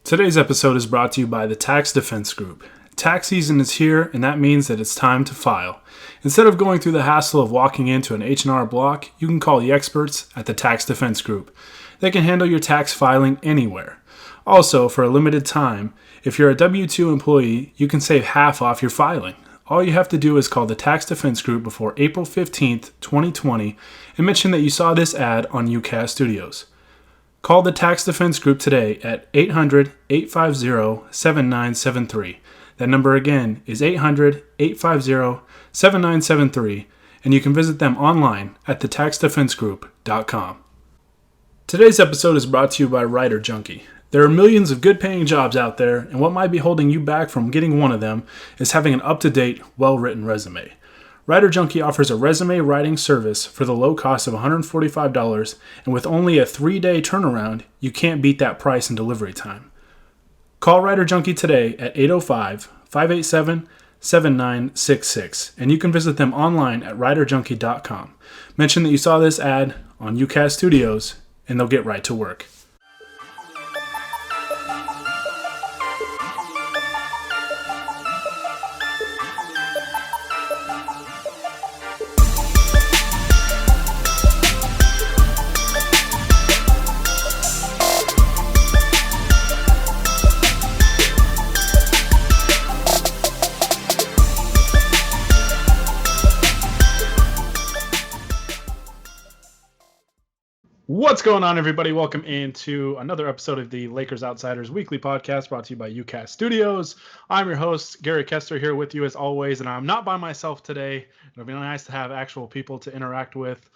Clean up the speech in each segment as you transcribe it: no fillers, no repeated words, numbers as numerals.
Today's episode is brought to you by the Tax Defense Group. Tax season is here, and that means that it's time to file. Instead of going through the hassle of walking into an H&R Block, you can call the experts at the Tax Defense Group. They can handle your tax filing anywhere. Also, for a limited time, if you're a W-2 employee, you can save half off your filing. All you have to do is call the Tax Defense Group before April 15th, 2020, and mention that you saw this ad on UCAS Studios. Call the Tax Defense Group today at 800-850-7973. That number again is 800-850-7973, and you can visit them online at thetaxdefensegroup.com. Today's episode is brought to you by Writer Junkie. There are millions of good-paying jobs out there, and what might be holding you back from getting one of them is having an up-to-date, well-written resume. Writer Junkie offers a resume writing service for the low cost of $145, and with only a 3-day turnaround, you can't beat that price and delivery time. Call Writer Junkie today at 805-587-7966, and you can visit them online at writerjunkie.com. Mention that you saw this ad on UCAS Studios, and they'll get right to work. What's going on, everybody? Welcome into another episode of the Lakers Outsiders Weekly Podcast brought to you by UCAS Studios. I'm your host, Gary Kester, here with you as always, and I'm not by myself today. It'll be nice to have actual people to interact with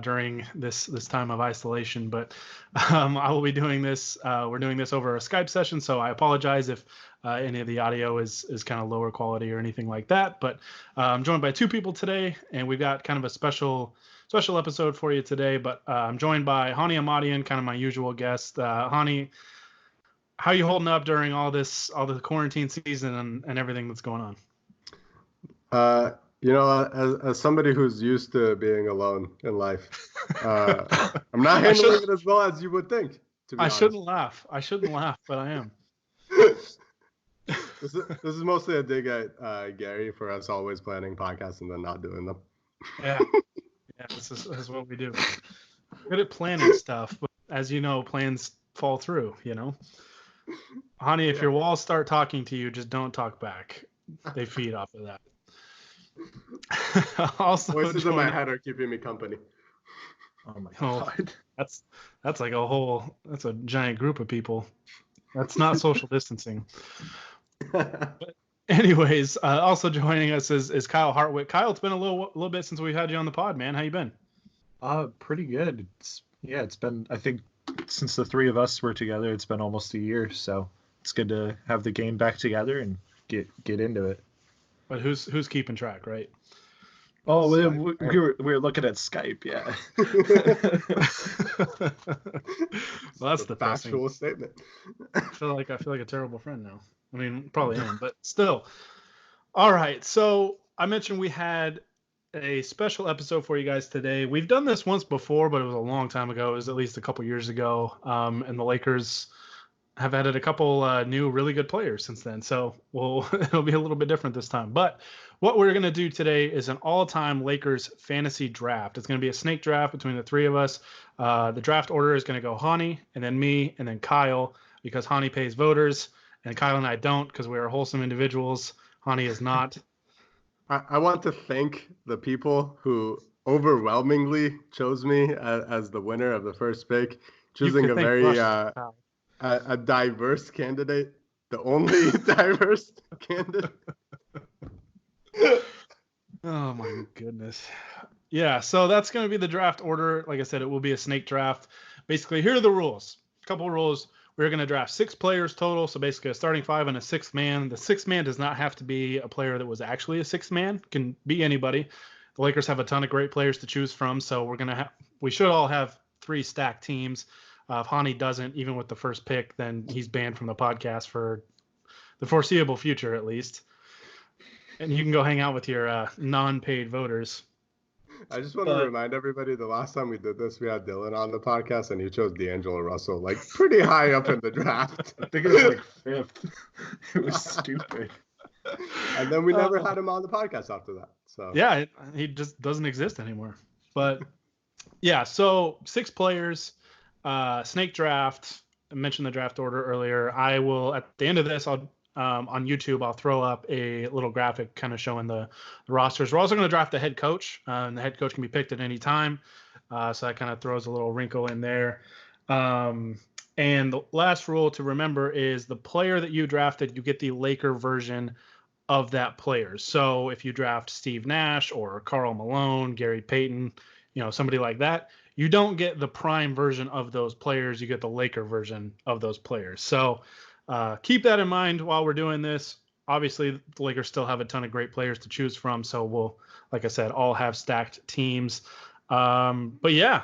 during this time of isolation, but I will be doing this. We're doing this over a Skype session, so I apologize if any of the audio is kind of lower quality or anything like that, but I'm joined by two people today, and we've got kind of a special episode for you today, but I'm joined by Hani Ahmadian, kind of my usual guest. Hani, how are you holding up during all the quarantine season and everything that's going on? As somebody who's used to being alone in life, I'm not handling it as well as you would think, to be honest. I shouldn't laugh, but I am. This is mostly a dig at Gary for us always planning podcasts and then not doing them. Yeah. Yeah, this is what we do. We're good at planning stuff, but as you know, plans fall through, you know? Honey, if your walls start talking to you, just don't talk back. They feed off of that. Also, voices in my head are keeping me company. Oh my God. That's like that's a giant group of people. That's not social distancing. But anyways, also joining us is Kyle Hartwick. Kyle, it's been a little bit since we've had you on the pod, man. How you been? Pretty good. It's been, I think, since the three of us were together, it's been almost a year. So it's good to have the game back together and get into it. But who's keeping track, right? Oh, we were looking at Skype, yeah. Well, that's the factual statement. I feel like a terrible friend now. I mean, probably am, but still. All right, so I mentioned we had a special episode for you guys today. We've done this once before, but it was a long time ago. It was at least a couple years ago, and the Lakers have added a couple new really good players since then. So it'll be a little bit different this time. But what we're going to do today is an all-time Lakers fantasy draft. It's going to be a snake draft between the three of us. The draft order is going to go Hani, and then me, and then Kyle, because Hani pays voters. And Kyle and I don't, because we are wholesome individuals. Hani is not. I want to thank the people who overwhelmingly chose me as the winner of the first pick, choosing a very a diverse candidate, the only diverse candidate. Oh my goodness. Yeah, so that's going to be the draft order. Like I said, it will be a snake draft. Basically, here are the rules. A couple of rules. We're going to draft 6 players total, so basically a starting 5 and a 6th man. The 6th man does not have to be a player that was actually a 6th man. It can be anybody. The Lakers have a ton of great players to choose from, so we should all have 3 stacked teams. If Hani doesn't, even with the first pick, then he's banned from the podcast for the foreseeable future, at least. And you can go hang out with your non-paid voters. I just want to remind everybody the last time we did this, we had Dylan on the podcast and he chose D'Angelo Russell, like pretty high up in the draft. I think it was like 5th. It was stupid. And then we never had him on the podcast after that. So yeah, he just doesn't exist anymore. But yeah, so 6 players, snake draft. I mentioned the draft order earlier. I will, at the end of this, I'll on YouTube, I'll throw up a little graphic kind of showing the rosters. We're also going to draft the head coach, and the head coach can be picked at any time. So that kind of throws a little wrinkle in there. And the last rule to remember is the player that you drafted, you get the Laker version of that player. So if you draft Steve Nash or Karl Malone, Gary Payton, somebody like that, you don't get the prime version of those players. You get the Laker version of those players. So keep that in mind while we're doing this. Obviously, the Lakers still have a ton of great players to choose from. So we'll, like I said, all have stacked teams. But yeah,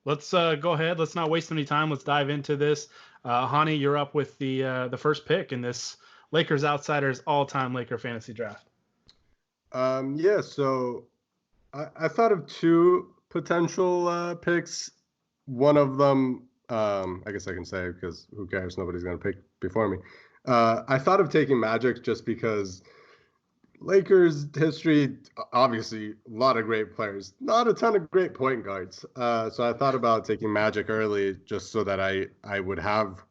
let's go ahead. Let's not waste any time. Let's dive into this. Hani, you're up with the first pick in this Lakers Outsiders all-time Laker fantasy draft. Yeah, so I thought of 2 potential picks. One of them, I guess I can say because who cares? Nobody's going to pick before me. I thought of taking Magic just because Lakers history, obviously, a lot of great players, not a ton of great point guards. So I thought about taking Magic early just so that I would have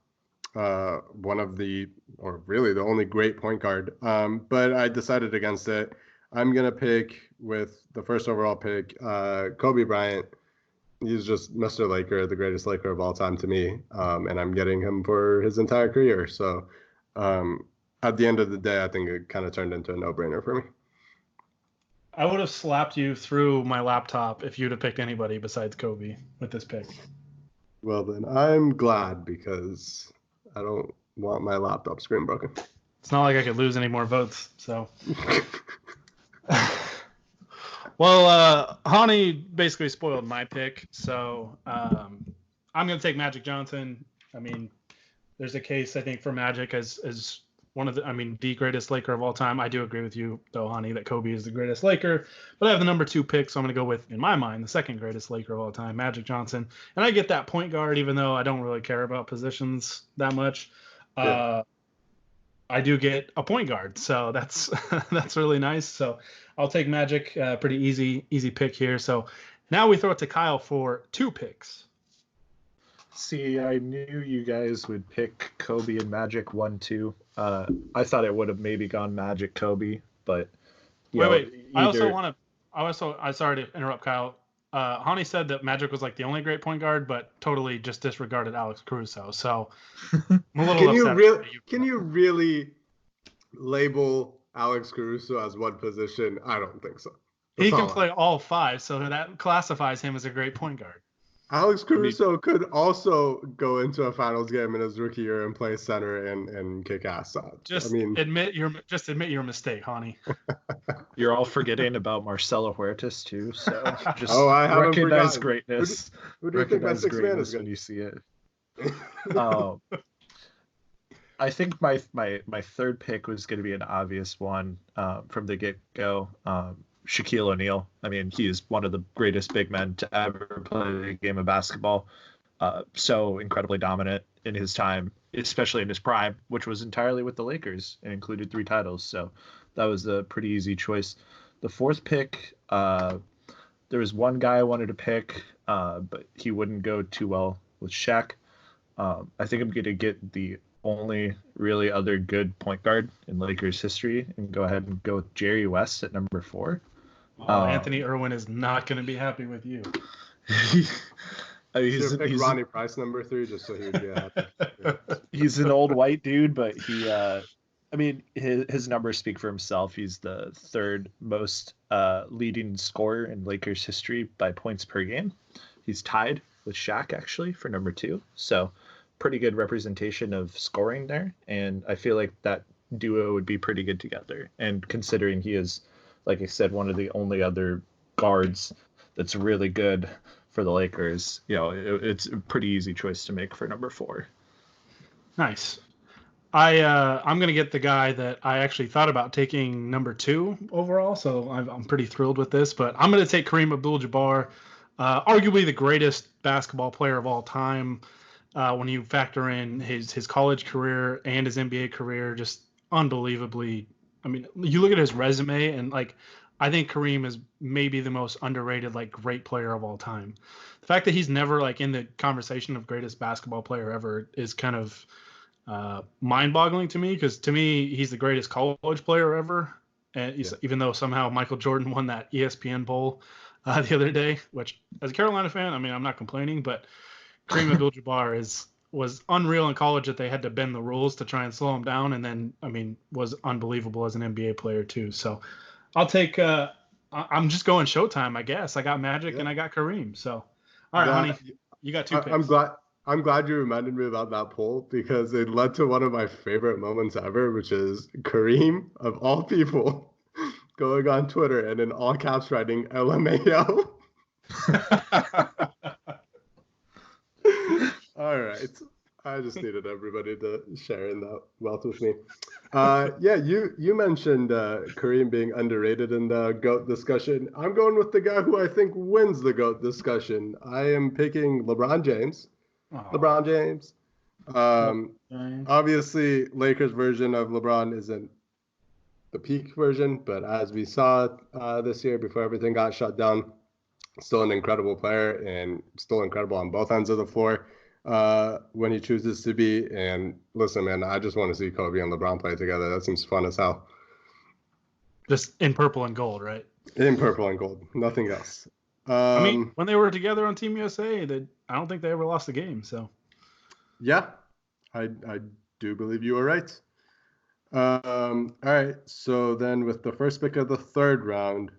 one of the, or really the only great point guard. But I decided against it. I'm going to pick with the first overall pick, Kobe Bryant. He's just Mr. Laker, the greatest Laker of all time to me. And I'm getting him for his entire career. So at the end of the day, I think it kind of turned into a no-brainer for me. I would have slapped you through my laptop if you'd have picked anybody besides Kobe with this pick. Well, then I'm glad because I don't want my laptop screen broken. It's not like I could lose any more votes, so. Well, Hani basically spoiled my pick, so I'm going to take Magic Johnson. I mean, there's a case, I think, for Magic as one of the greatest Laker of all time. I do agree with you, though, Hani, that Kobe is the greatest Laker. But I have the number 2 pick, so I'm going to go with, in my mind, the second greatest Laker of all time, Magic Johnson. And I get that point guard, even though I don't really care about positions that much. Yeah. I do get a point guard, so that's really nice. So I'll take Magic. Pretty easy pick here. So now we throw it to Kyle for 2 picks. See, I knew you guys would pick Kobe and Magic 1-2. I thought it would have maybe gone Magic Kobe, but wait. Either... I sorry to interrupt, Kyle. Hani said that Magic was like the only great point guard, but totally just disregarded Alex Caruso. So I'm a little upset. Can you really label Alex Caruso as one position? I don't think so. He can play all 5, so that classifies him as a great point guard. Alex Caruso could also go into a finals game in his rookie year and play center and kick ass. Admit your mistake, Hani. You're all forgetting about Marcelo Huertas too, so just I recognize greatness. Who do you think my 6th man is when you see it? I think my 3rd pick was going to be an obvious one from the get-go. Shaquille O'Neal. I mean, he is one of the greatest big men to ever play the game of basketball. So incredibly dominant in his time, especially in his prime, which was entirely with the Lakers and included 3 titles. So that was a pretty easy choice. The 4th pick, there was one guy I wanted to pick, but he wouldn't go too well with Shaq. I think I'm going to get the only really other good point guard in Lakers history and go ahead and go with Jerry West at number 4. Anthony Irwin is not going to be happy with you. He's Ronnie Price number 3 just so he would be happy. He's an old white dude, but his numbers speak for himself. He's the 3rd most leading scorer in Lakers history by points per game. He's tied with Shaq actually for number 2. So pretty good representation of scoring there, and I feel like that duo would be pretty good together. And considering he is, like I said, one of the only other guards that's really good for the Lakers, it's a pretty easy choice to make for number 4. Nice. I'm gonna get the guy that I actually thought about taking number 2 overall, so I'm pretty thrilled with this. But I'm gonna take Kareem Abdul-Jabbar, arguably the greatest basketball player of all time. When you factor in his college career and his NBA career, just unbelievably. I mean, you look at his resume, and like, I think Kareem is maybe the most underrated, like, great player of all time. The fact that he's never like in the conversation of greatest basketball player ever is kind of mind-boggling to me, because to me he's the greatest college player ever. And even though somehow Michael Jordan won that ESPN poll the other day, which as a Carolina fan, I mean, I'm not complaining, but Kareem Abdul-Jabbar was unreal in college that they had to bend the rules to try and slow him down, and then I mean was unbelievable as an NBA player too. So I'll take. I'm just going Showtime, I guess. I got Magic and I got Kareem. So all right, honey, you got 2 picks. I'm glad you reminded me about that poll, because it led to one of my favorite moments ever, which is Kareem, of all people, going on Twitter and in all caps writing LMAO. All right. I just needed everybody to share in that wealth with me. You mentioned Kareem being underrated in the GOAT discussion. I'm going with the guy who I think wins the GOAT discussion. I am picking LeBron James. LeBron James. Obviously, Lakers version of LeBron isn't the peak version, but as we saw this year before everything got shut down, still an incredible player and still incredible on both ends of the floor when he chooses to be. And listen, man, I just want to see Kobe and LeBron play together. That seems fun as hell. Just in purple and gold, right? In purple and gold, nothing else. I mean, when they were together on Team USA, I don't think they ever lost a game. So, yeah, I do believe you were right. All right, so then with the first pick of the third round,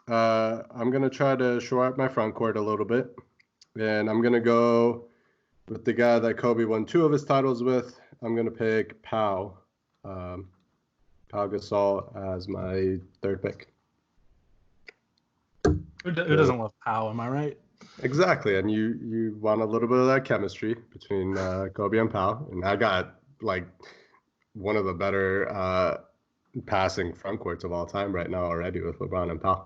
I'm going to try to shore up my front court a little bit. And I'm going to go with the guy that Kobe won 2 of his titles with. I'm going to pick Pau Gasol as my third pick. Who doesn't love Pau, am I right? Exactly, and you want a little bit of that chemistry between Kobe and Pau. And I got, like, one of the better passing front courts of all time right now already with LeBron and Pau.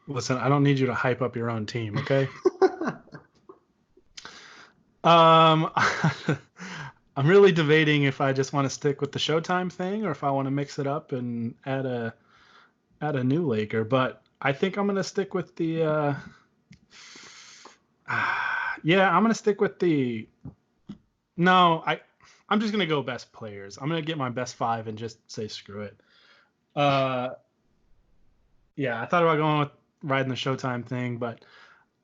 Listen, I don't need you to hype up your own team, okay? I'm really debating if I just want to stick with the Showtime thing or if I want to mix it up and add a new Laker. But I think I'm going to stick with the I'm going to stick with the I'm just going to go best players. I'm going to get my best 5 and just say screw it. I thought about going with riding the Showtime thing, but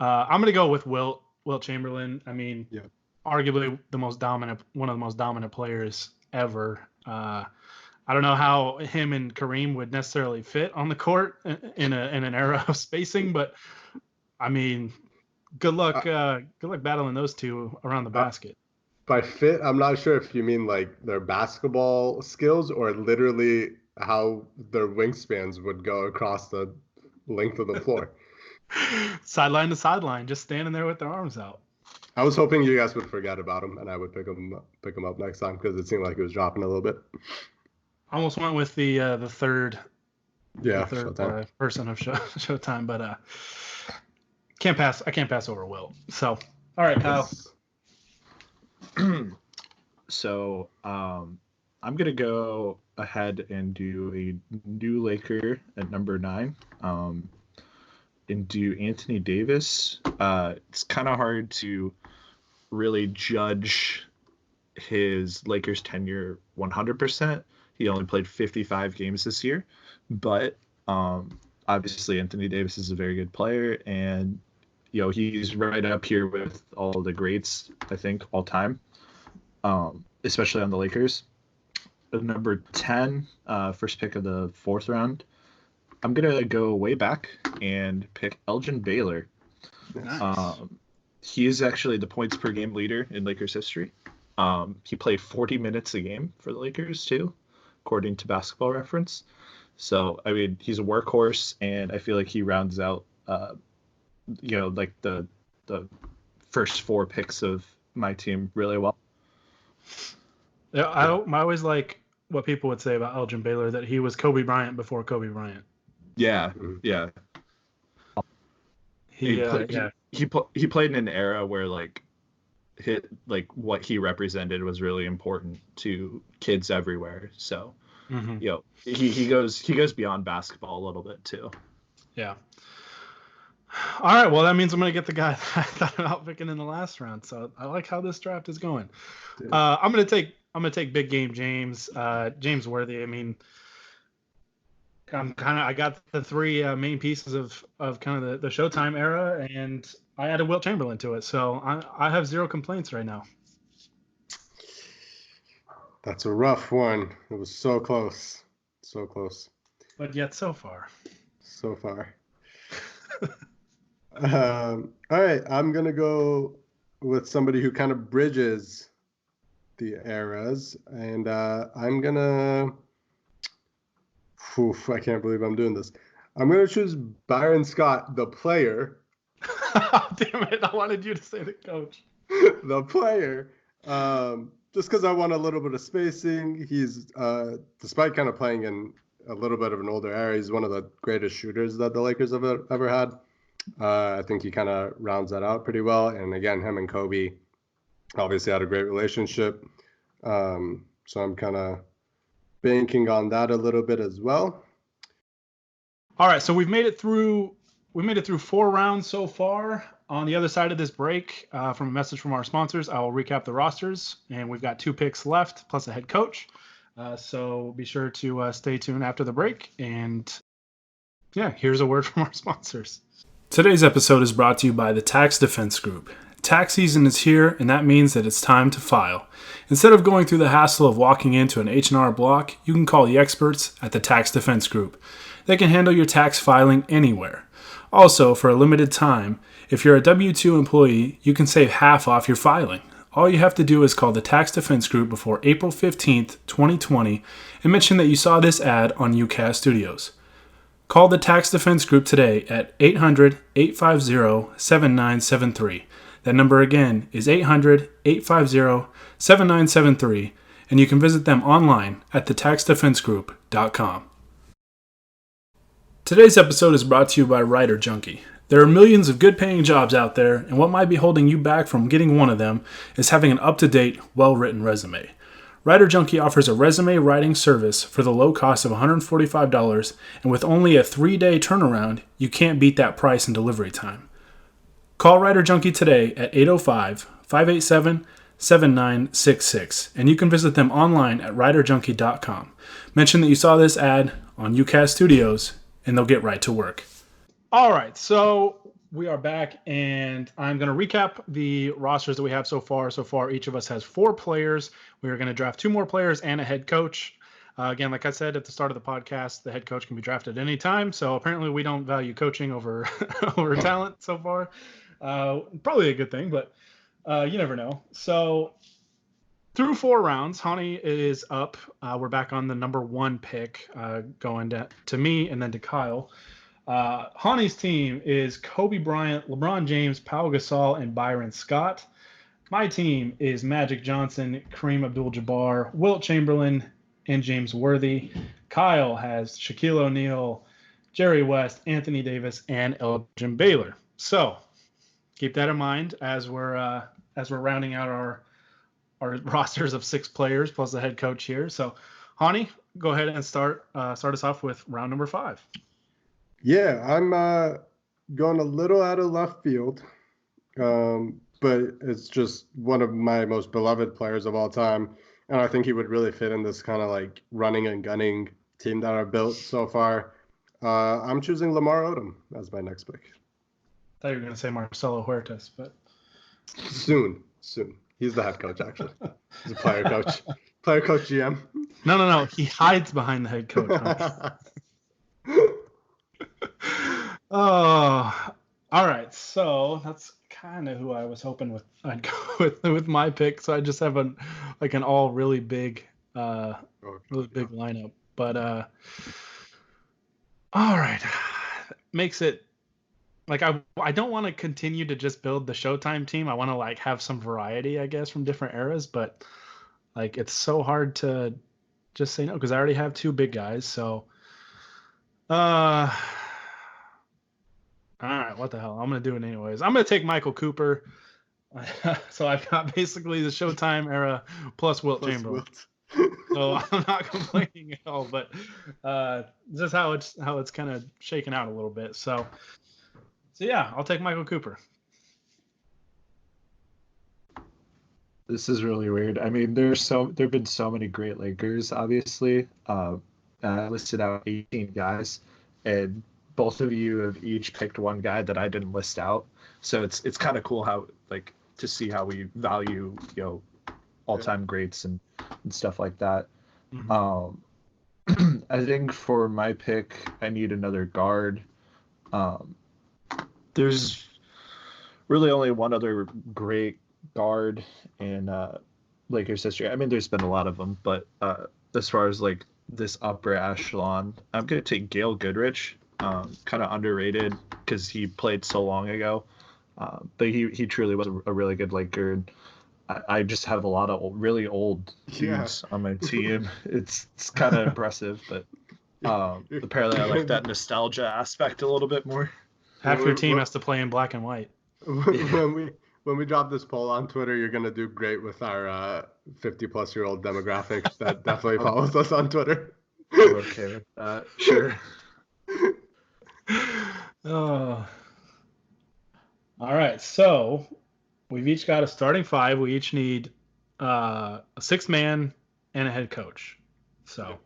I'm going to go with Wilt Chamberlain. I mean, arguably one of the most dominant players ever. I don't know how him and Kareem would necessarily fit on the court in an era of spacing, but I mean, good luck battling those two around the basket. By fit, I'm not sure if you mean like their basketball skills or literally how their wingspans would go across the length of the floor. Sideline to sideline, just standing there with their arms out. I was hoping you guys would forget about him and I would pick him up next time, because it seemed like it was dropping a little bit. Almost went with the third person of Showtime, but I can't pass over Wilt. So, all right, Kyle. So I'm gonna go ahead and do a new Laker at number 9. And do Anthony Davis. It's kind of hard to really judge his Lakers tenure 100%. He only played 55 games this year, but obviously Anthony Davis is a very good player, and he's right up here with all the greats, I think, all time, especially on the Lakers. Number 10, first pick of the 4th round. I'm going to go way back and pick Elgin Baylor. Nice. He is actually the points per game leader in Lakers history. He played 40 minutes a game for the Lakers too, according to Basketball Reference. So, I mean, he's a workhorse, and I feel like he rounds out, like the first 4 picks of my team really well. Yeah, I always like what people would say about Elgin Baylor, that he was Kobe Bryant before Kobe Bryant. Yeah, yeah. He played in an era where like what he represented was really important to kids everywhere. So, he goes beyond basketball a little bit too. Yeah. All right. Well, that means I'm going to get the guy that I thought about picking in the last round. So I like how this draft is going. I'm going to take big game James. James Worthy. I mean, I got the three main pieces of kind of the Showtime era, and I added Wilt Chamberlain to it. So I have zero complaints right now. That's a rough one. It was so close. So close. But yet so far. So far. All right. I'm going to go with somebody who kind of bridges the eras. And I'm going to... I can't believe I'm doing this. I'm going to choose Byron Scott, the player. Damn it. I wanted you to say the coach. The player. Just because I want a little bit of spacing. He's, despite kind of playing in a little bit of an older era, he's one of the greatest shooters that the Lakers have ever had. I think he kind of rounds that out pretty well. And again, him and Kobe obviously had a great relationship. So I'm kind of banking on that a little bit as well. All right, so we made it through 4 rounds so far. On the other side of this break, from a message from our sponsors, I will recap the rosters, and we've got 2 picks left plus a head coach. So be sure to stay tuned after the break. And yeah, here's a word from our sponsors. Today's episode is brought to you by the Tax Defense Group. Tax season is here, and that means that it's time to file. Instead of going through the hassle of walking into an H&R Block, you can call the experts at the Tax Defense Group. They can handle your tax filing anywhere. Also, for a limited time, if you're a W-2 employee, you can save half off your filing. All you have to do is call the Tax Defense Group before April 15th, 2020, and mention that you saw this ad on UCAS Studios. Call the Tax Defense Group today at 800-850-7973. That number again is 800-850-7973, and you can visit them online at thetaxdefensegroup.com. Today's episode is brought to you by Writer Junkie. There are millions of good-paying jobs out there, and what might be holding you back from getting one of them is having an up-to-date, well-written resume. Writer Junkie offers a resume writing service for the low cost of $145, and with only a 3-day turnaround, you can't beat that price and delivery time. Call Writer Junkie today at 805-587-7966, and you can visit them online at writerjunkie.com. Mention that you saw this ad on UCAS Studios, and they'll get right to work. All right, so we are back, and I'm going to recap the rosters that we have so far. So far, each of us has 4 players. We are going to draft 2 more players and a head coach. Again, like I said at the start of the podcast, the head coach can be drafted at any time. So apparently we don't value coaching over over talent so far. Probably a good thing, but you never know. So through 4 rounds, Hani is up. We're back on the number 1 pick, going to me and then to Kyle. Hani's team is Kobe Bryant, LeBron James, Pau Gasol, and Byron Scott. My team is Magic Johnson, Kareem Abdul-Jabbar, Wilt Chamberlain, and James Worthy. Kyle has Shaquille O'Neal, Jerry West, Anthony Davis, and Elgin Baylor. So keep that in mind as we're rounding out our rosters of 6 players plus the head coach here. So, Hani, go ahead and start us off with round number 5. Yeah, I'm going a little out of left field, but it's just one of my most beloved players of all time, and I think he would really fit in this kind of like running and gunning team that I've built so far. I'm choosing Lamar Odom as my next pick. I thought you were going to say Marcelo Huertas, but soon. He's the head coach, actually. He's a player coach. Player coach GM. No. He hides behind the head coach. Oh, all right. So that's kind of who I was hoping I'd go with my pick. So I just have an all really big lineup. But all right, makes it like I don't want to continue to just build the Showtime team. I want to have some variety, I guess, from different eras. But Like, it's so hard to just say no because I already have two big guys. So, all right, what the hell? I'm going to do it anyways. I'm going to take Michael Cooper. So I've got basically the Showtime era plus Wilt Chamberlain. So I'm not complaining at all, but just how it's kind of shaken out a little bit. So yeah, I'll take Michael Cooper. This is really weird. I mean, there've been so many great Lakers, obviously. I listed out 18 guys, and both of you have each picked one guy that I didn't list out. So it's kind of cool how, like, to see how we value, all-time greats and stuff like that. Mm-hmm. I think for my pick, I need another guard. There's really only one other great guard in Lakers history. I mean, there's been a lot of them, but as far as like this upper echelon, I'm gonna take Gail Goodrich. Kind of underrated because he played so long ago, but he truly was a really good Laker. And I just have a lot of really old dudes on my team. It's kind of impressive, but apparently I like that nostalgia aspect a little bit more. Half your team has to play in black and white. When we drop this poll on Twitter, you're gonna do great with our 50-plus-year-old demographic that definitely follows us on Twitter. I'm okay with that. Sure. Oh. All right, so we've each got a starting five. We each need a sixth man and a head coach. So.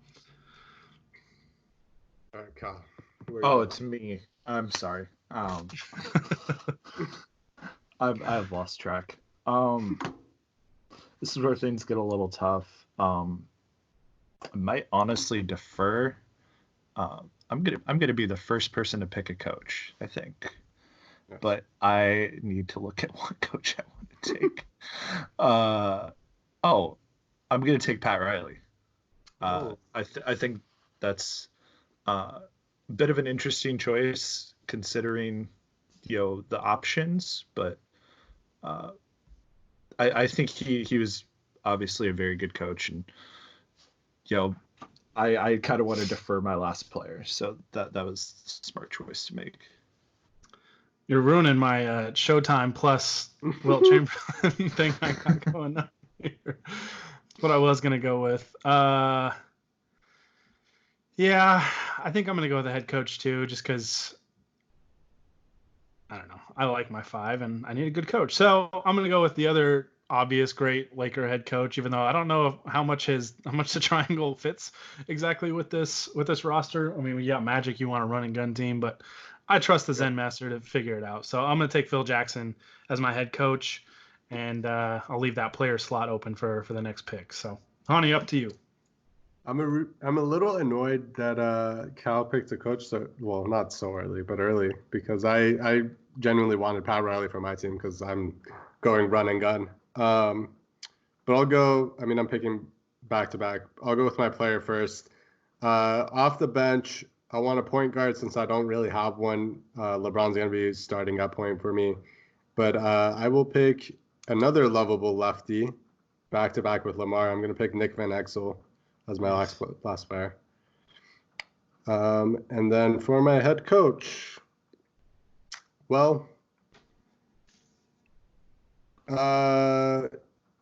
All right, Kyle. Oh, it's me. I'm sorry. I've lost track. This is where things get a little tough. I might honestly defer. I'm gonna be the first person to pick a coach, I think. Yes. But I need to look at what coach I want to take. I'm gonna take Pat Riley. I think that's a bit of an interesting choice considering the options, but I think he was obviously a very good coach, and I kind of want to defer my last player, so that was a smart choice to make. You're ruining my Showtime plus Wilt Chamberlain thing I got going on here. That's what I was gonna go with. Yeah, I think I'm gonna go with the head coach too, just because I don't know. I like my five, and I need a good coach. So I'm gonna go with the other obvious great Laker head coach, even though I don't know how much the triangle fits exactly with this roster. I mean, yeah, Magic, you want a run and gun team, but I trust the Zen Master to figure it out. So I'm gonna take Phil Jackson as my head coach, and I'll leave that player slot open for the next pick. So, Hani, up to you. I'm a little annoyed that Cal picked a coach not so early, but early, because I genuinely wanted Pat Riley for my team because I'm going run and gun. But I'll go. I mean, I'm picking back to back. I'll go with my player first. Off the bench, I want a point guard since I don't really have one. LeBron's gonna be starting at point for me, but I will pick another lovable lefty back to back with Lamar. I'm gonna pick Nick Van Exel as my last player. And then for my head coach, well, you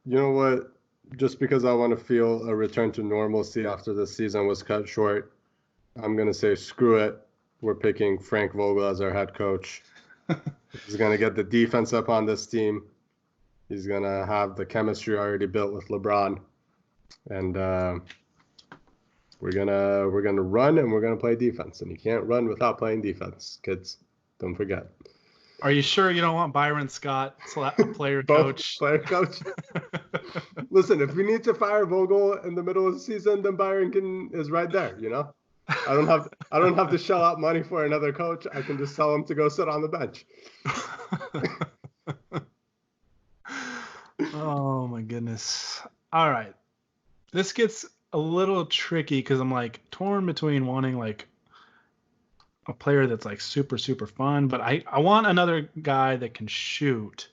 know what? Just because I want to feel a return to normalcy after the season was cut short, I'm going to say screw it. We're picking Frank Vogel as our head coach. He's going to get the defense up on this team. He's going to have the chemistry already built with LeBron. And we're gonna run and we're gonna play defense, and you can't run without playing defense, kids. Don't forget. Are you sure you don't want Byron Scott, player coach? Player coach. Listen, if we need to fire Vogel in the middle of the season, then Byron is right there. I don't have to shell out money for another coach. I can just tell him to go sit on the bench. Oh my goodness! All right, this gets a little tricky because I'm like torn between wanting like a player that's like super fun, but I want another guy that can shoot,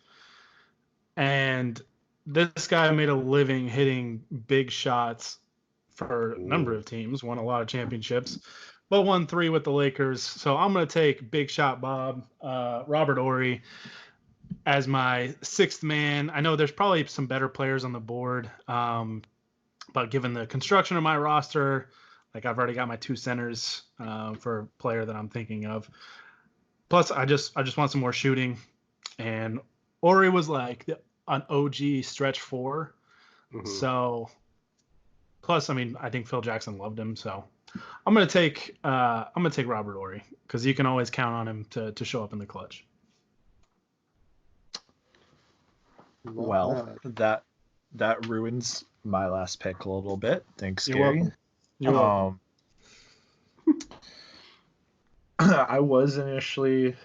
and this guy made a living hitting big shots for a number of teams, won a lot of championships, but won 3 with the Lakers. So I'm going to take Big Shot Bob, Robert Horry, as my 6th man. I know there's probably some better players on the board, but given the construction of my roster, like I've already got my 2 centers for a player that I'm thinking of. Plus, I just want some more shooting, and Horry was like an OG stretch 4. Mm-hmm. So, plus, I mean, I think Phil Jackson loved him. So, I'm gonna take Robert Horry because you can always count on him to show up in the clutch. Well, that ruins my last pick a little bit. Thanks, You're Gary. welcome. You're welcome. I was initially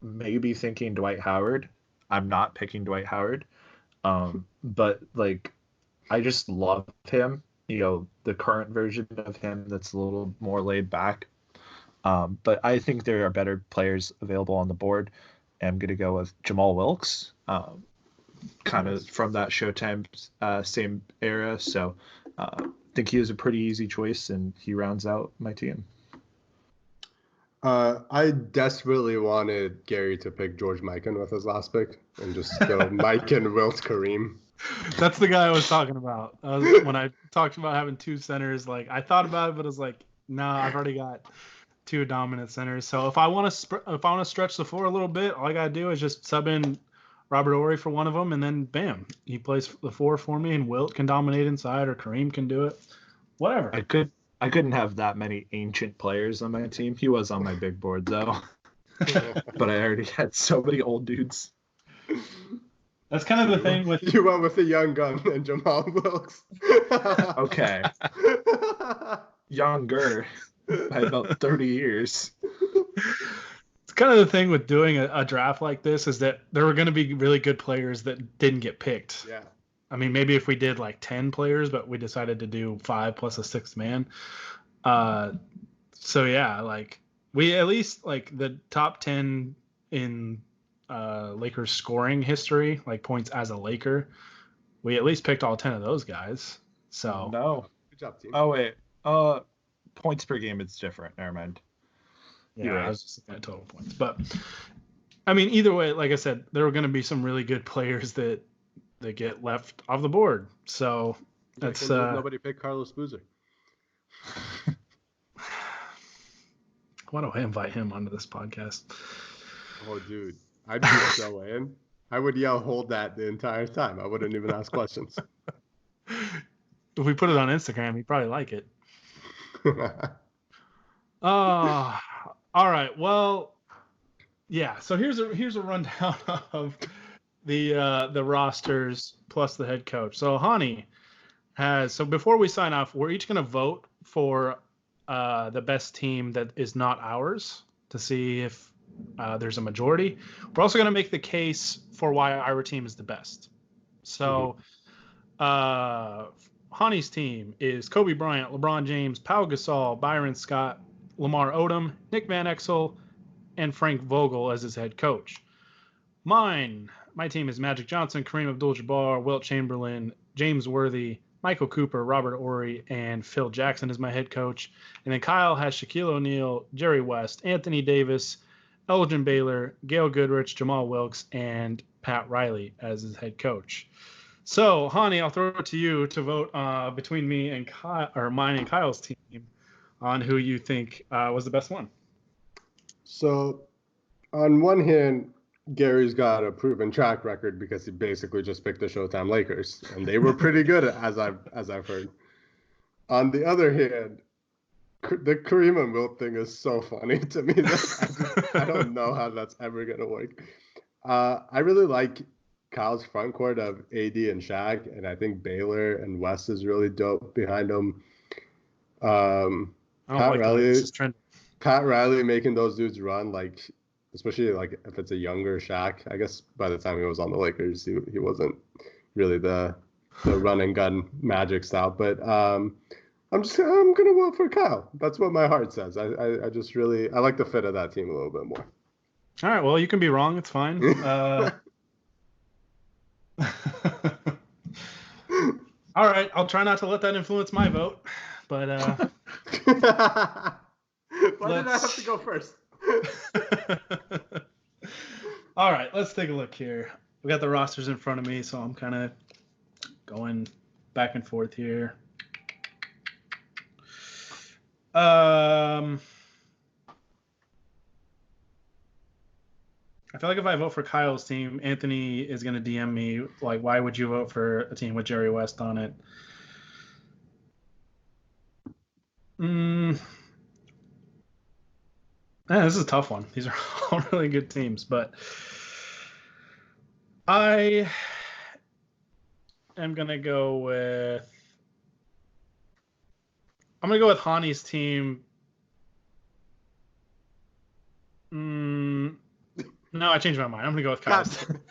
maybe thinking Dwight Howard. I'm not picking Dwight Howard. But like I just love him. You know, the current version of him that's a little more laid back. But I think there are better players available on the board. I'm going to go with Jamal Wilkes, kind of from that Showtime same era. So I think he was a pretty easy choice, and he rounds out my team. I desperately wanted Gary to pick George Mikan with his last pick and just go Mikan, Wilt, Kareem. That's the guy I was talking about. When I talked about having 2 centers, like I thought about it, but I was like, no, I've already got 2 dominant centers. So if I want to stretch the floor a little bit, all I gotta do is just sub in Robert Horry for one of them, and then bam, he plays the 4 for me, and Wilt can dominate inside, or Kareem can do it. Whatever. I couldn't have that many ancient players on my team. He was on my big board though, but I already had so many old dudes. That's kind of the thing with you went with the young gun and Jamal Wilkes. Okay, younger by about 30 years. It's kind of the thing with doing a draft like this is that there were going to be really good players that didn't get picked. Yeah. I mean, maybe if we did like 10 players, but we decided to do 5 plus a 6th man. So yeah, like we at least like the top 10 in Lakers scoring history, like points as a Laker. We at least picked all 10 of those guys. So no. Good job, team. Oh wait. Points per game, it's different. Never mind. Yeah, right. I was just looking at total points. But I mean, either way, like I said, there were going to be some really good players that get left off the board. So that's nobody picked Carlos Boozer. Why don't I invite him onto this podcast? Oh, dude, I'd be so in. I would yell, "Hold that!" the entire time. I wouldn't even ask questions. If we put it on Instagram, he'd probably like it. All right. Well, yeah. So here's a rundown of the rosters plus the head coach. So Hani has. So before we sign off, we're each going to vote for the best team that is not ours to see if there's a majority. We're also going to make the case for why our team is the best. So Hani's team is Kobe Bryant, LeBron James, Pau Gasol, Byron Scott, Lamar Odom, Nick Van Exel, and Frank Vogel as his head coach. My team is Magic Johnson, Kareem Abdul-Jabbar, Wilt Chamberlain, James Worthy, Michael Cooper, Robert Horry, and Phil Jackson as my head coach. And then Kyle has Shaquille O'Neal, Jerry West, Anthony Davis, Elgin Baylor, Gail Goodrich, Jamal Wilkes, and Pat Riley as his head coach. So, Hani, I'll throw it to you to vote between me and Kyle, or mine and Kyle's team, on who you think was the best one. So, on one hand, Gary's got a proven track record because he basically just picked the Showtime Lakers, and they were pretty good as I've heard. On the other hand, the Kareem and Wilt thing is so funny to me. I don't know how that's ever gonna work. I really like Kyle's front court of AD and Shaq, and I think Baylor and West is really dope behind him. Pat Riley making those dudes run, like, especially like if it's a younger Shaq. I guess by the time he was on the Lakers, he wasn't really the run and gun Magic style. But I'm gonna vote for Kyle. That's what my heart says. I just really like the fit of that team a little bit more. All right, well, you can be wrong. It's fine. All right, I'll try not to let that influence my vote, but why did I have to go first? All right, let's take a look here. We got the rosters in front of me, so I'm kind of going back and forth here. I feel like if I vote for Kyle's team, Anthony is going to DM me, like, why would you vote for a team with Jerry West on it? This is a tough one. These are all really good teams, but I am going to go with Hani's team. No, I changed my mind. I'm going to go with Kyle's team.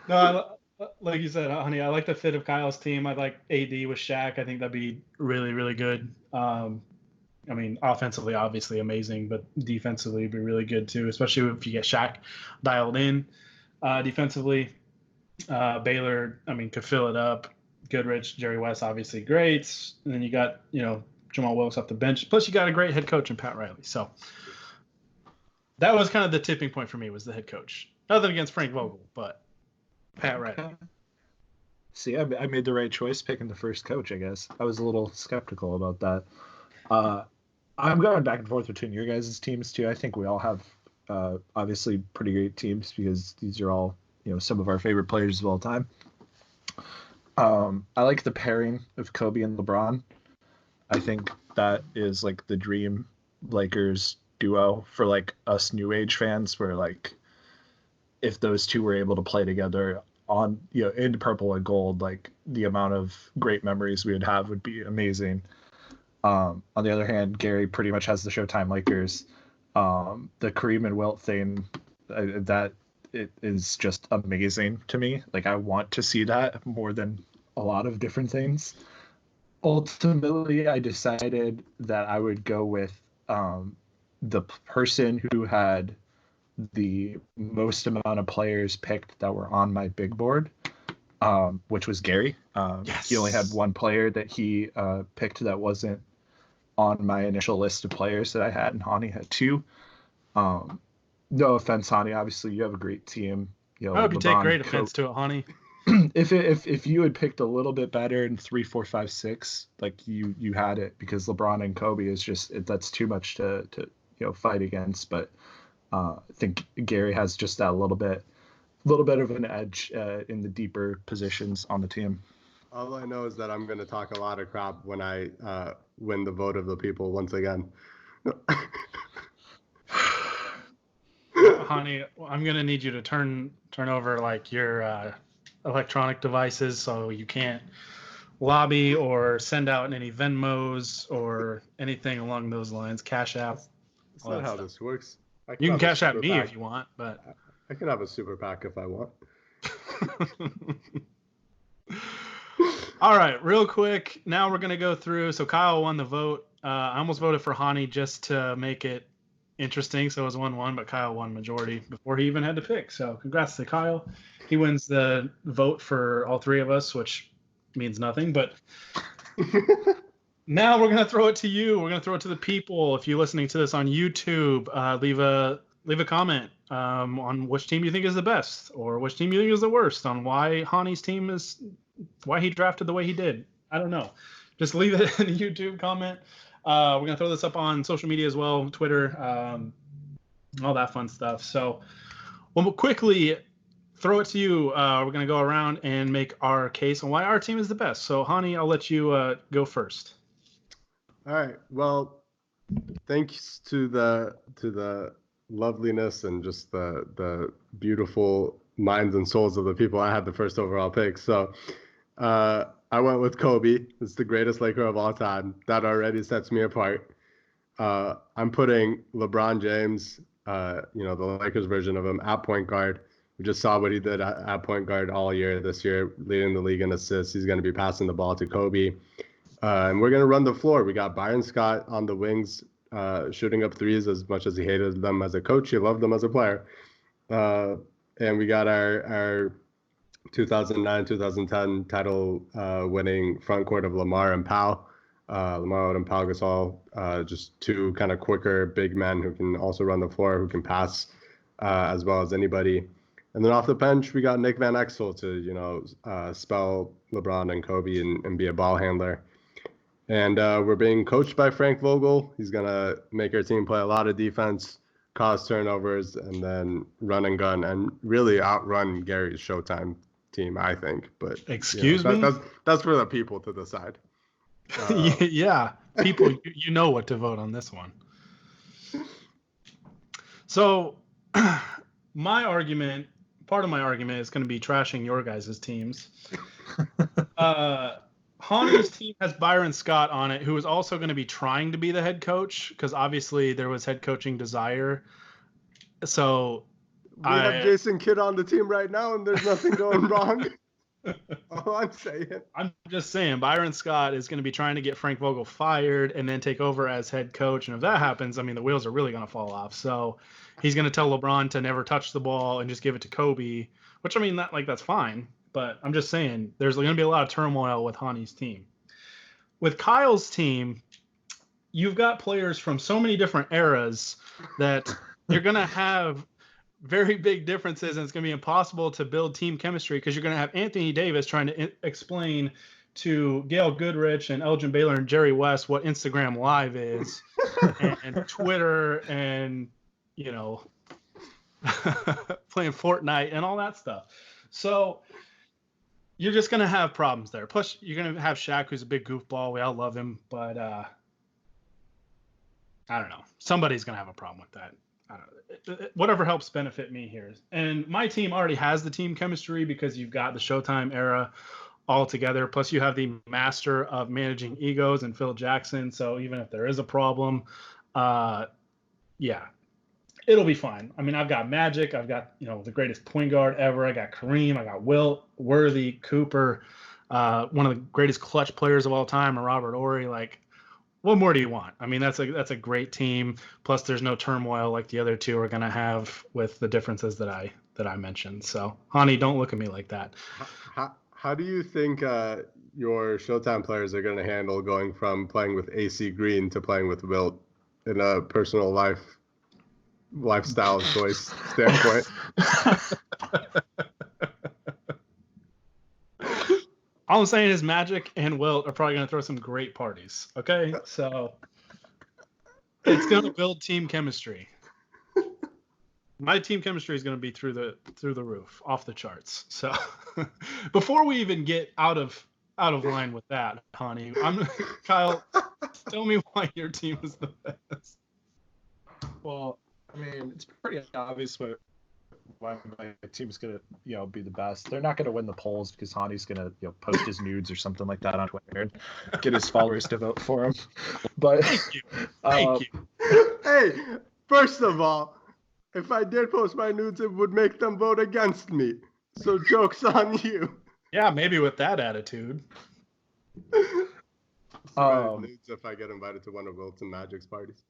No, like you said, honey, I like the fit of Kyle's team. I like AD with Shaq. I think that'd be really, really good. I mean, offensively, obviously amazing, but defensively would be really good too, especially if you get Shaq dialed in defensively. Baylor, I mean, could fill it up. Goodrich, Jerry West, obviously great. And then you got, Jamal Wilkes off the bench. Plus, you got a great head coach in Pat Riley. So that was kind of the tipping point for me, was the head coach. Nothing against Frank Vogel, but Pat Riley. See, I made the right choice picking the first coach, I guess. I was a little skeptical about that. I'm going back and forth between your guys' teams, too. I think we all have, obviously, pretty great teams because these are all, some of our favorite players of all time. I like the pairing of Kobe and LeBron. I think that is, like, the dream Lakers duo for, like, us new age fans, where, like, if those two were able to play together on, in purple and gold, like, the amount of great memories we would have would be amazing. On the other hand, Gary pretty much has the Showtime Lakers. The Kareem and Wilt thing, that it is just amazing to me. Like, I want to see that more than a lot of different things. Ultimately, I decided that I would go with the person who had the most amount of players picked that were on my big board, which was Gary. Yes. He only had one player that he picked that wasn't on my initial list of players that I had, and Hani had two. No offense, Hani. Obviously, you have a great team. I hope you take great offense to it, Hani. If you had picked a little bit better in 3, 4, 5, 6, like you had it, because LeBron and Kobe is just that's too much to fight against. But I think Gary has just that little bit of an edge in the deeper positions on the team. All I know is that I'm going to talk a lot of crap when I win the vote of the people once again. Honey, I'm going to need you to turn over, like, your electronic devices, so you can't lobby or send out any Venmos or anything along those lines. Cash App. That's not how this works. You can cash out me if you want, but I can have a super PAC if I want. All right, real quick. Now we're going to go through. So Kyle won the vote. I almost voted for Hani just to make it interesting. So it was 1-1, but Kyle won majority before he even had to pick. So congrats to Kyle. He wins the vote for all three of us, which means nothing. But now we're going to throw it to you. We're going to throw it to the people. If you're listening to this on YouTube, leave a comment on which team you think is the best or which team you think is the worst, on why Hani's team is, why he drafted the way he did. I don't know. Just leave it in the YouTube comment. We're going to throw this up on social media as well, Twitter, all that fun stuff. So we'll quickly throw it to you. We're going to go around and make our case on why our team is the best. So, Hani, I'll let you go first. All right. Well, thanks to the loveliness and just the beautiful minds and souls of the people, I had the first overall pick. So I went with Kobe. It's the greatest Laker of all time. That already sets me apart. I'm putting LeBron James, the Lakers version of him, at point guard. We just saw what he did at point guard all year this year, leading the league in assists. He's going to be passing the ball to Kobe. And we're going to run the floor. We got Byron Scott on the wings, shooting up threes as much as he hated them as a coach. He loved them as a player. And we got our 2009-2010 title winning front court of Lamar and Pau. Lamar and Pau Gasol, just two kind of quicker big men who can also run the floor, who can pass as well as anybody. And then off the bench, we got Nick Van Exel to, spell LeBron and Kobe and be a ball handler. And we're being coached by Frank Vogel. He's going to make our team play a lot of defense, cause turnovers, and then run and gun, and really outrun Gary's Showtime team, I think. But excuse me? That's for the people to decide. Yeah, people, you know what to vote on this one. So part of my argument is going to be trashing your guys' teams. Hani's team has Byron Scott on it, who is also going to be trying to be the head coach, because obviously there was head coaching desire. So we have Jason Kidd on the team right now, and there's nothing going wrong. All I'm saying. I'm just saying Byron Scott is going to be trying to get Frank Vogel fired and then take over as head coach. And if that happens, I mean, the wheels are really going to fall off. So he's going to tell LeBron to never touch the ball and just give it to Kobe, which, I mean, that's fine. But I'm just saying there's going to be a lot of turmoil with Hani's team. With Kyle's team, you've got players from so many different eras that you're going to have very big differences, and it's going to be impossible to build team chemistry because you're going to have Anthony Davis trying to explain to Gail Goodrich and Elgin Baylor and Jerry West what Instagram Live is and Twitter and, playing Fortnite and all that stuff. So you're just going to have problems there. Plus, you're going to have Shaq, who's a big goofball. We all love him, but I don't know. Somebody's going to have a problem with that. I don't know. Whatever helps benefit me here. And my team already has the team chemistry because you've got the Showtime era all together. Plus, you have the master of managing egos and Phil Jackson. So even if there is a problem, it'll be fine. I mean, I've got Magic. I've got, the greatest point guard ever. I got Kareem. I got Wilt, Worthy, Cooper, one of the greatest clutch players of all time, and Robert Horry. Like, what more do you want? I mean, that's a great team. Plus, there's no turmoil like the other two are going to have with the differences that I mentioned. So, Hani, don't look at me like that. How do you think your Showtime players are going to handle going from playing with AC Green to playing with Wilt in a personal lifestyle choice standpoint? All I'm saying is Magic and Wilt are probably going to throw some great parties. Okay, so it's going to build team chemistry. My team chemistry is going to be through the roof, off the charts. So before we even get out of line with that, Hani, Kyle, tell me why your team is the best. Well, I mean, it's pretty obvious why my team's gonna be the best. They're not gonna win the polls because Hani's gonna post his nudes or something like that on Twitter and get his followers to vote for him. But thank you. Hey, first of all, if I did post my nudes, it would make them vote against me. So joke's on you. Yeah, maybe with that attitude. Nudes if I get invited to one of Wilton Magic's parties.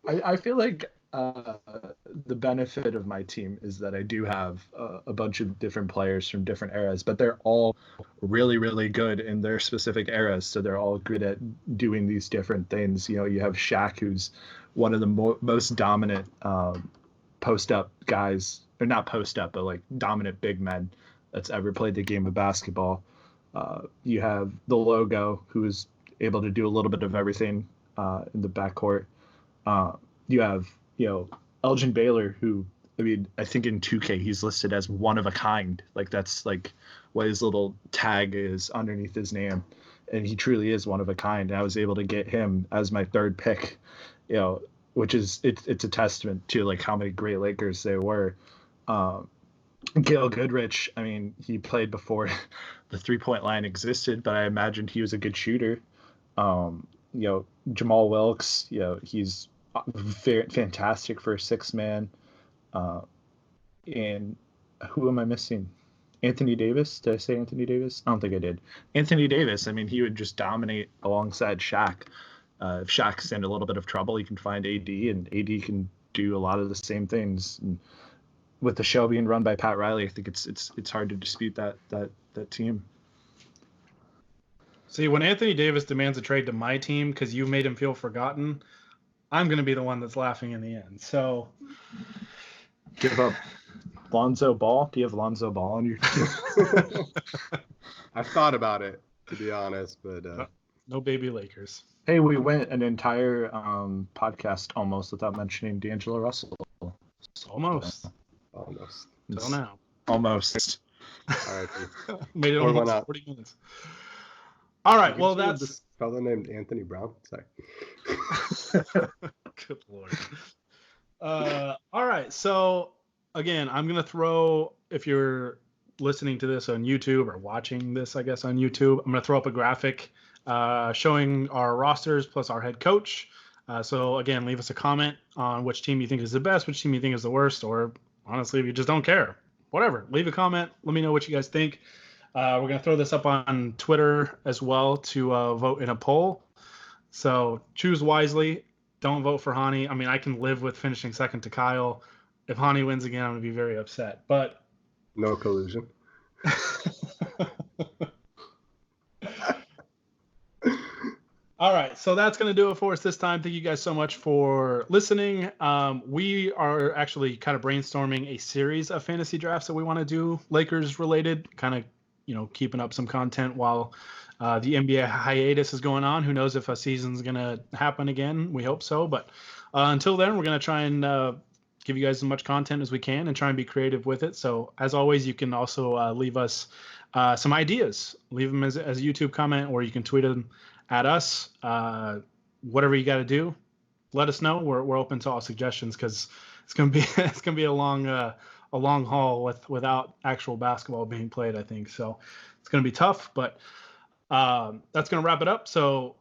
I feel like the benefit of my team is that I do have a bunch of different players from different eras, but they're all really, really good in their specific eras. So they're all good at doing these different things. You have Shaq, who's one of the most dominant post-up guys, or not post-up, but like dominant big men that's ever played the game of basketball. You have the Logo, who is able to do a little bit of everything in the backcourt. You have, Elgin Baylor, who, I mean, I think in 2K he's listed as one of a kind. Like, that's like what his little tag is underneath his name. And he truly is one of a kind. And I was able to get him as my third pick, which is, it's a testament to like how many great Lakers there were. Gail Goodrich, I mean, he played before the 3-point line existed, but I imagined he was a good shooter. Jamal Wilkes, he's fantastic for a 6-man. And who am I missing? Anthony Davis? Did I say Anthony Davis? I don't think I did. Anthony Davis, I mean, he would just dominate alongside Shaq. if Shaq's in a little bit of trouble, you can find AD, and AD can do a lot of the same things. And with the show being run by Pat Riley, I think it's hard to dispute that team. See, when Anthony Davis demands a trade to my team because you made him feel forgotten, I'm going to be the one that's laughing in the end. So give up Lonzo Ball. Do you have Lonzo Ball on your team? I've thought about it, to be honest, but no baby Lakers. Hey, we went an entire podcast almost without mentioning D'Angelo Russell. Almost. Till now. Almost. All right. Made it almost 40 minutes. All right. Well, that's this fellow named Anthony Brown. Sorry. Good Lord. All right. So again, I'm gonna throw, if you're listening to this on YouTube or watching this, I guess, on YouTube, I'm gonna throw up a graphic showing our rosters plus our head coach. So again, leave us a comment on which team you think is the best, which team you think is the worst, or honestly, if you just don't care, whatever. Leave a comment. Let me know what you guys think. We're going to throw this up on Twitter as well to vote in a poll. So choose wisely. Don't vote for Hani. I mean, I can live with finishing second to Kyle. If Hani wins again, I'm going to be very upset. But no collusion. All right, so that's going to do it for us this time. Thank you guys so much for listening. We are actually kind of brainstorming a series of fantasy drafts that we want to do, Lakers related, kind of, keeping up some content while the NBA hiatus is going on. Who knows if a season's going to happen again? We hope so. But until then, we're going to try and give you guys as much content as we can and try and be creative with it. So as always, you can also leave us some ideas. Leave them as a YouTube comment, or you can tweet them at us. Whatever you got to do, let us know. We're open to all suggestions, because it's gonna be a long haul without actual basketball being played, I think. So it's gonna be tough, but that's gonna wrap it up. So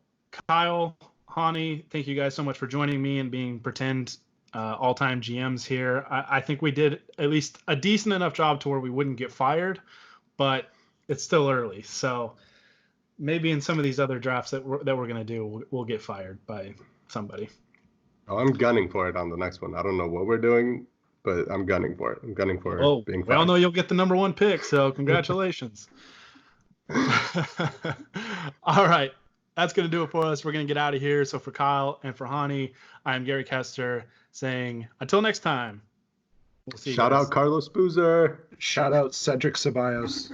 Kyle, Hani, thank you guys so much for joining me and being pretend all-time GMs here. I think we did at least a decent enough job to where we wouldn't get fired, but it's still early. So maybe in some of these other drafts that we're going to do, we'll get fired by somebody. Oh, I'm gunning for it on the next one. I don't know what we're doing, but I'm gunning for it. I'm gunning for being fired. We all know you'll get the number one pick, so congratulations. All right. That's going to do it for us. We're going to get out of here. So for Kyle and for Hani, I am Gary Kester saying until next time. We'll see you Shout guys. out Carlos Boozer. Shout out Cedric Ceballos.